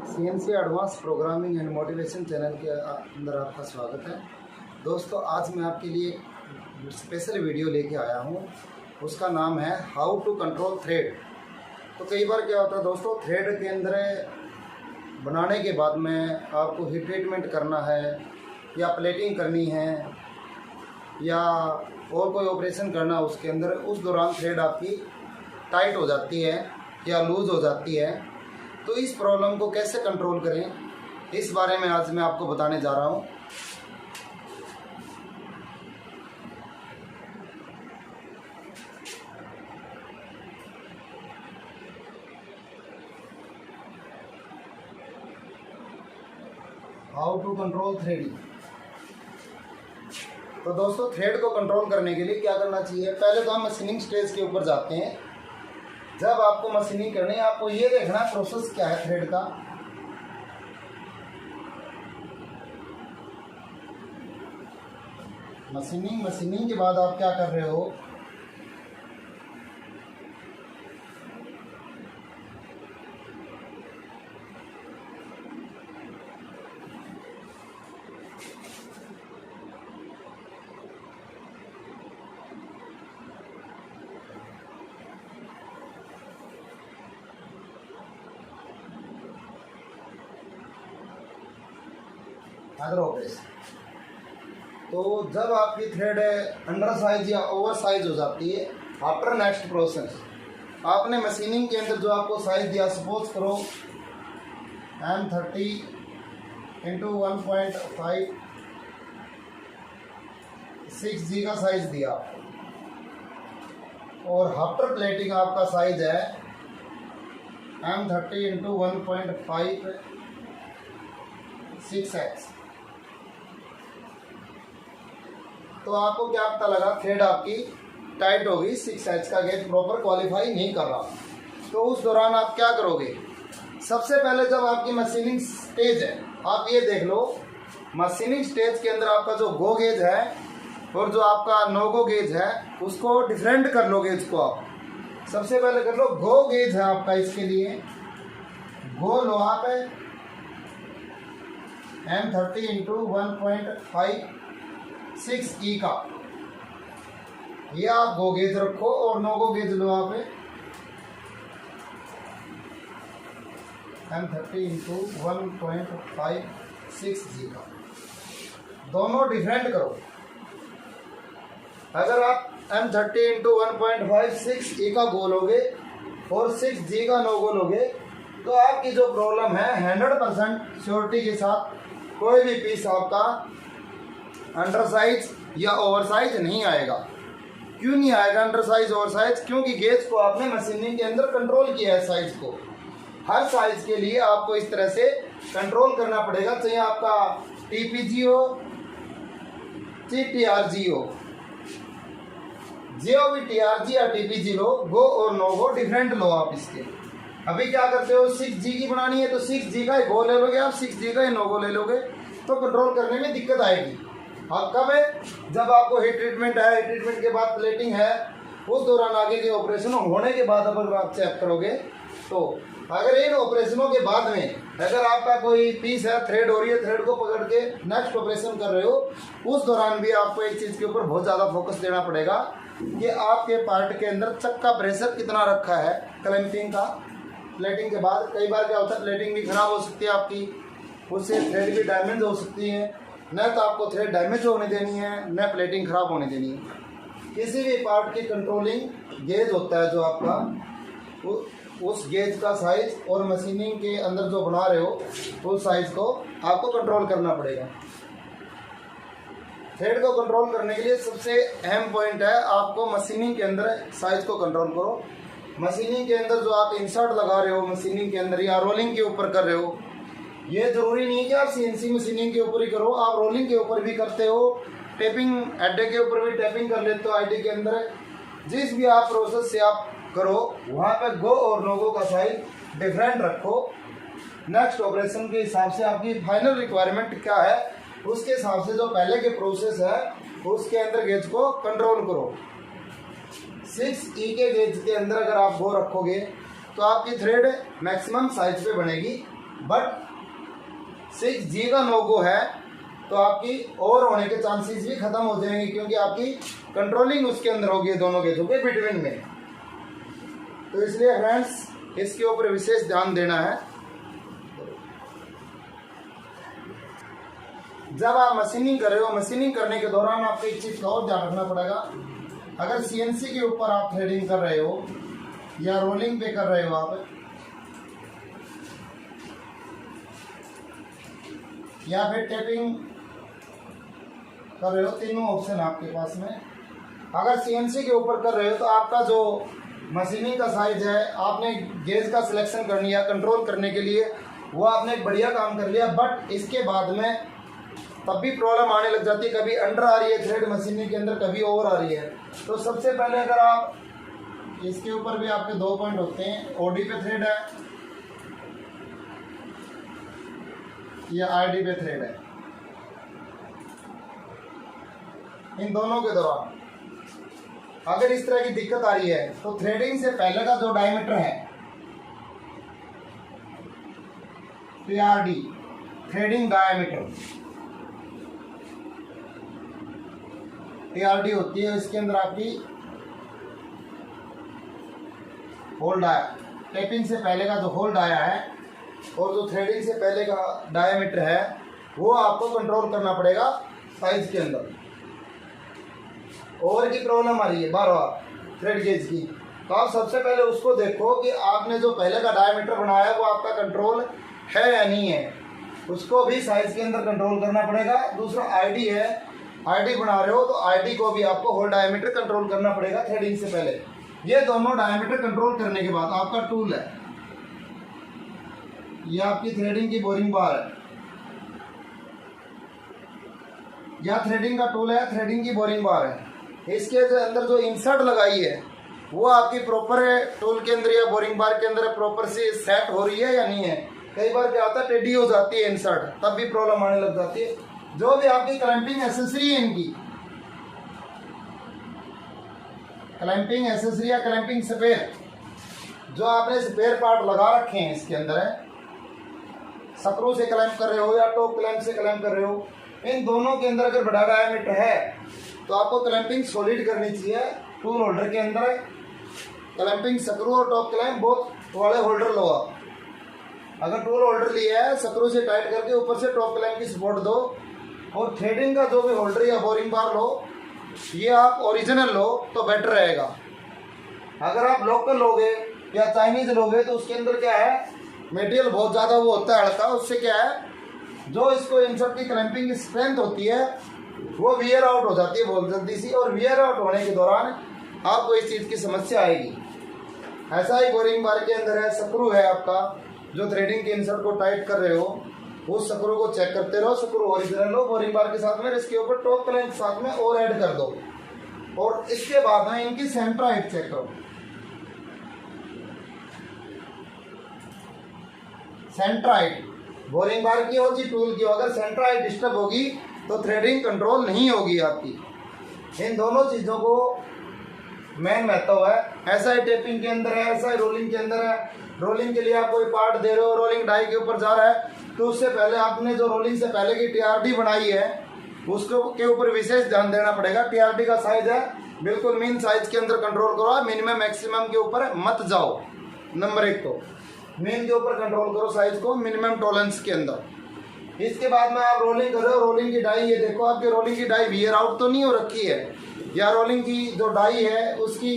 CNC advance programming and motivation channel के अंदर आपका स्वागत है। दोस्तों, आज मैं आपके लिए एक स्पेशल वीडियो लेके आया हूँ। उसका नाम है हाउ टू कंट्रोल थ्रेड। तो कई बार क्या होता है दोस्तों, थ्रेड के अंदर बनाने के बाद में आपको हीट ट्रीटमेंट करना है या प्लेटिंग करनी है या और कोई ऑपरेशन करना उसके अंदर, उस दौरान थ्रेड आपकी टाइट हो जाती है या लूज़ हो जाती है। तो इस प्रॉब्लम को कैसे कंट्रोल करें, इस बारे में आज मैं आपको बताने जा रहा हूँ। How to control threading. तो दोस्तों, थ्रेड को कंट्रोल करने के लिए क्या करना चाहिए, पहले तो हम मशीनिंग स्टेज के ऊपर जाते हैं। जब आपको मशीनिंग करनी है, आपको ये देखना प्रोसेस क्या है थ्रेड का। मशीनिंग के बाद आप क्या कर रहे हो, अदर ऑपरेशन। तो जब आपकी थ्रेड अंडर साइज या ओवर साइज हो जाती है, आफ्टर नेक्स्ट प्रोसेस आपने मशीनिंग के अंदर जो आपको साइज दिया, सपोज करो M30 × 1.5 6G का साइज दिया, और आफ्टर प्लेटिंग आपका साइज है M30 × 1.5 6X। तो आपको क्या पता लगा, थ्रेड आपकी टाइट होगी, 6H का गेज प्रॉपर क्वालिफाई नहीं कर रहा। तो उस दौरान आप क्या करोगे, सबसे पहले जब आपकी मशीनिंग स्टेज है, आप ये देख लो मशीनिंग स्टेज के अंदर आपका जो गो गेज है और जो आपका नो गो गेज है, उसको डिफरेंट कर लो। गेज को आप सबसे पहले कर लो, गो गेज है आपका, इसके लिए गो लो आप M30 × 1.5 6E का, ये आप गो गेज रखो, और नो गो गेज लो आप M30 × 1.5 6G का। दोनों डिफरेंट करो। अगर आप M30 × 1.5 6E का गो लोगे और 6G का नो गो लोगे, तो आपकी जो प्रॉब्लम है 100% श्योरिटी के साथ कोई भी पीस आपका अंडर साइज या ओवर साइज नहीं आएगा। क्यों नहीं आएगा अंडर साइज ओवर साइज? क्योंकि गेज को आपने मशीनिंग के अंदर कंट्रोल किया है। साइज को, हर साइज के लिए आपको इस तरह से कंट्रोल करना पड़ेगा, चाहे आपका TPG हो चाहे TRG हो। जो भी TRG या TPG लो, गो और नो गो डिफरेंट लो आप इसके। अभी क्या करते हो, 6G की बनानी है तो 6G का ही गो ले लोगे आप, 6G का ही नो गो ले लोगे, तो कंट्रोल करने में दिक्कत आएगी। और कब है, जब आपको हीट ट्रीटमेंट है, हीट ट्रीटमेंट के बाद प्लेटिंग है, उस दौरान आगे के ऑपरेशन होने के बाद अगर आप चेक करोगे, तो अगर इन ऑपरेशनों के बाद में अगर आपका कोई पीस है, थ्रेड हो रही है, थ्रेड को पकड़ के नेक्स्ट ऑपरेशन कर रहे हो, उस दौरान भी आपको एक चीज़ के ऊपर बहुत ज़्यादा फोकस देना पड़ेगा कि आपके पार्ट के अंदर चक का प्रेशर कितना रखा है। क्लैंपिंग का, प्लेटिंग के बाद कई बार क्या होता है, प्लेटिंग भी खराब हो सकती है आपकी, उससे थ्रेड भी डैमेज हो सकती है। न तो आपको थ्रेड डैमेज होने देनी है, न प्लेटिंग खराब होने देनी है। किसी भी पार्ट की कंट्रोलिंग गेज होता है जो आपका, उस गेज का साइज और मशीनिंग के अंदर जो बना रहे हो उस साइज को आपको कंट्रोल करना पड़ेगा। थ्रेड को कंट्रोल करने के लिए सबसे अहम पॉइंट है, आपको मशीनिंग के अंदर साइज को कंट्रोल करो। मशीनिंग के अंदर जो आप इंसर्ट लगा रहे हो मशीनिंग के अंदर, या रोलिंग के ऊपर कर रहे हो, ये जरूरी नहीं है कि आप CNC मशीनिंग के ऊपर ही करो, आप रोलिंग के ऊपर भी करते हो, टेपिंग अड्डे के ऊपर भी टेपिंग कर लेते हो ID के अंदर। जिस भी आप प्रोसेस से आप करो, वहाँ पे गो और नो गो का साइज डिफरेंट रखो। नेक्स्ट ऑपरेशन के हिसाब से आपकी फाइनल रिक्वायरमेंट क्या है, उसके हिसाब से जो पहले के प्रोसेस है उसके अंदर गेज को कंट्रोल करो। 6E के गेज के अंदर अगर आप गो रखोगे तो आपकी थ्रेड मैक्सिमम साइज पे बनेगी, बट 6G का नो गो है तो आपकी ओवर होने के चांसेस भी खत्म हो जाएंगे, क्योंकि आपकी कंट्रोलिंग उसके अंदर होगी दोनों गेजों के बिटवीन में। तो इसलिए फ्रेंड्स इसके ऊपर विशेष ध्यान देना है। जब आप मशीनिंग कर रहे हो, मशीनिंग करने के दौरान आपको एक चीज का और ध्यान रखना पड़ेगा। अगर CNC के ऊपर आप थ्रेडिंग कर रहे हो या रोलिंग पे कर रहे हो आप, या फिर टेपिंग कर रहे हो, तीनों ऑप्शन आपके पास में। अगर CNC के ऊपर कर रहे हो तो आपका जो मशीनिंग का साइज है, आपने गेज का सिलेक्शन करनी है कंट्रोल करने के लिए, वो आपने एक बढ़िया काम कर लिया। बट इसके बाद में तब भी प्रॉब्लम आने लग जाती है, कभी अंडर आ रही है थ्रेड मशीनिंग के अंदर, कभी ओवर आ रही है। तो सबसे पहले अगर आप इसके ऊपर भी आपके 2 पॉइंट होते हैं, OD पे थ्रेड है या RD पे थ्रेड है, इन दोनों के दौरान अगर इस तरह की दिक्कत आ रही है तो थ्रेडिंग से पहले का जो डायमीटर है TRD, थ्रेडिंग डायमीटर TRD होती है, इसके अंदर आपकी होल्ड आया, टेपिंग से पहले का जो होल्ड आया है और जो थ्रेडिंग से पहले का डायमीटर है वो आपको कंट्रोल करना पड़ेगा साइज के अंदर। ओवर की प्रॉब्लम आ रही है बार बार थ्रेड गेज की, तो आप सबसे पहले उसको देखो कि आपने जो पहले का डायमीटर बनाया है वो आपका कंट्रोल है या नहीं है, उसको भी साइज के अंदर कंट्रोल करना पड़ेगा। दूसरा ID है, ID बना रहे हो तो ID को भी आपको होल डायमीटर कंट्रोल करना पड़ेगा थ्रेडिंग से पहले। ये दोनों डायमीटर कंट्रोल करने के बाद आपका टूल है, ये आपकी थ्रेडिंग की बोरिंग बार है, या थ्रेडिंग का टूल है, थ्रेडिंग की बोरिंग बार है। इसके अंदर जो इंसर्ट लगाई है वो आपकी प्रॉपर है टूल के अंदर या बोरिंग बार के अंदर प्रॉपर से सेट हो रही है या नहीं है। कई बार क्या होता है टेढ़ी हो जाती है इंसर्ट, तब भी प्रॉब्लम आने लग जाती है। जो भी आपकी क्लैंपिंग एसेसरी है, इनकी क्लैंपिंग एसेसरी या क्लैंपिंग स्पेयर, जो आपने स्पेयर पार्ट लगा रखे हैं इसके अंदर है, स्क्रू से क्लैंप कर रहे हो या टॉप क्लैंप से क्लैंप कर रहे हो, इन दोनों के अंदर अगर बड़ा डायमीटर है तो आपको क्लैंपिंग सॉलिड करनी चाहिए। टूल होल्डर के अंदर क्लैंपिंग स्क्रू और टॉप क्लैंप बहुत वाले होल्डर लो आप। अगर टूल होल्डर लिया है स्क्रू से टाइट करके ऊपर से टॉप क्लैंप की सपोर्ट दो, और थ्रेडिंग का जो भी होल्डर या बोरिंग बार लो ये आप ओरिजिनल लो तो बेटर रहेगा। अगर आप लोकल लोगे या चाइनीज लोगे तो उसके अंदर क्या है मटेरियल बहुत ज़्यादा वो होता है हल्का, उससे क्या है जो इसको इंसर्ट की क्लैंपिंग की स्ट्रेंथ होती है वो वियर आउट हो जाती है बहुत जल्दी सी, और वियर आउट होने के दौरान आपको इस चीज़ की समस्या आएगी। ऐसा ही बोरिंग बार के अंदर है, स्क्रू है आपका जो थ्रेडिंग के इंसर्ट को टाइट कर रहे हो, उस स्क्रू को चेक करते रहो, स्क्रू ओरिजिनल लो बोरिंग बार के साथ में, इसके ऊपर टॉप क्लैंप साथ में और ऐड कर दो, और इसके बाद में इनकी सेंटर हाइट चेक करो। सेंटर हाइट बोरिंग बार की हो जी टूल की हो, अगर सेंटर हाइट डिस्टर्ब होगी तो थ्रेडिंग कंट्रोल नहीं होगी आपकी। इन दोनों चीज़ों को मेन महत्व है। ऐसा ही टेपिंग के अंदर है, ऐसा ही रोलिंग के अंदर है। रोलिंग के लिए आप कोई पार्ट दे रहे हो, रोलिंग डाई के ऊपर जा रहा है तो उससे पहले आपने जो रोलिंग से पहले की TRD बनाई है उसको के ऊपर विशेष ध्यान देना पड़ेगा। TRD का साइज है बिल्कुल मीन साइज के अंदर कंट्रोल करो, मिनिमम मैक्सिमम के ऊपर मत जाओ। नंबर 1 तो मीन के ऊपर कंट्रोल करो साइज को मिनिमम टॉलरेंस के अंदर। इसके बाद में आप रोलिंग कर रहे हो, रोलिंग की डाई ये देखो आपकी रोलिंग की डाई वियर आउट तो नहीं हो रखी है, या रोलिंग की जो डाई है उसकी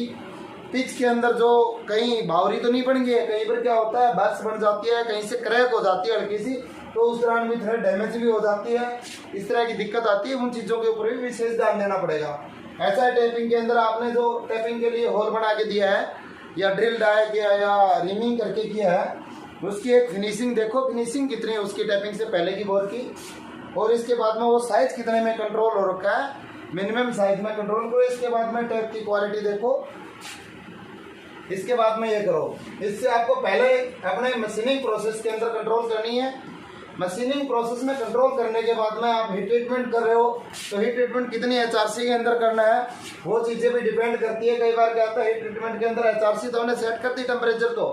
पिच के अंदर जो कहीं बावरी तो नहीं बन गई है, कहीं पर क्या होता है बर्स बन जाती है, कहीं से क्रैक हो जाती है हल्की सी, तो उस दौरान भी थ्रेड डैमेज भी हो जाती है, इस तरह की दिक्कत आती है। उन चीज़ों के ऊपर भी विशेष ध्यान देना पड़ेगा। ऐसा है टेपिंग के अंदर आपने जो टेपिंग के लिए होल बना के दिया है या ड्रिल डाई किया या रिमिंग करके किया है, उसकी एक फिनिशिंग देखो, फिनिशिंग कितनी है उसकी टेपिंग से पहले की बोर की, और इसके बाद में वो साइज कितने में कंट्रोल हो रखा है, मिनिमम साइज में कंट्रोल करो। इसके बाद में टेप की क्वालिटी देखो, इसके बाद में ये करो। इससे आपको पहले अपने मशीनिंग प्रोसेस के अंदर कंट्रोल करनी है, मशीनिंग प्रोसेस में कंट्रोल करने के बाद में आप हीट ट्रीटमेंट कर रहे हो, तो हीट ट्रीटमेंट कितनी HRC के अंदर करना है वो चीज़ें भी डिपेंड करती है। कई बार क्या होता है हीट ट्रीटमेंट के अंदर HRC तो हमने सेट कर दी टेम्परेचर तो,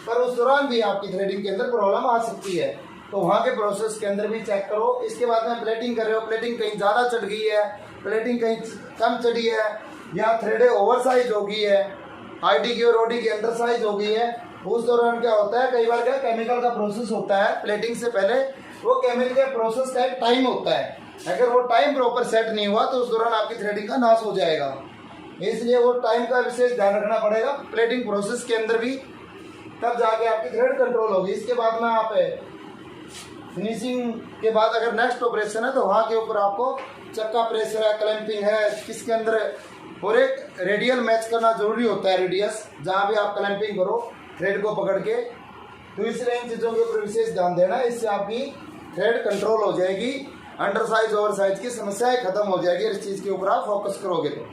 पर उस दौरान भी आपकी थ्रेडिंग के अंदर प्रॉब्लम आ सकती है, तो वहाँ के प्रोसेस के अंदर भी चेक करो। इसके बाद में प्लेटिंग कर रहे हो, प्लेटिंग कहीं ज़्यादा चढ़ गई है, प्लेटिंग कहीं कम चढ़ी है, या थ्रेडे ओवर साइज हो गई है, ID की और OD की अंडर साइज हो गई है, उस दौरान क्या होता है, कई बार क्या केमिकल का प्रोसेस होता है प्लेटिंग से पहले, वो केमिकल के प्रोसेस का एक टाइम होता है, अगर वो टाइम प्रॉपर सेट नहीं हुआ तो उस दौरान आपकी थ्रेडिंग का नाश हो जाएगा। इसलिए वो टाइम का विशेष ध्यान रखना पड़ेगा प्लेटिंग प्रोसेस के अंदर भी, तब जाके आपकी थ्रेड कंट्रोल होगी। इसके बाद में आप फिनिशिंग के बाद अगर नेक्स्ट ऑपरेशन है तो वहाँ के ऊपर आपको चक्का प्रेशर है, क्लैंपिंग है, किसके अंदर, और एक रेडियल मैच करना जरूरी होता है, रेडियस जहाँ भी आप क्लैंपिंग करो थ्रेड को पकड़ के, तो इसलिए इन चीज़ों के ऊपर विशेष ध्यान देना, इससे आपकी थ्रेड कंट्रोल हो जाएगी, अंडर साइज ओवर साइज की समस्याएं खत्म हो जाएगी, इस चीज़ के ऊपर आप फोकस करोगे तो।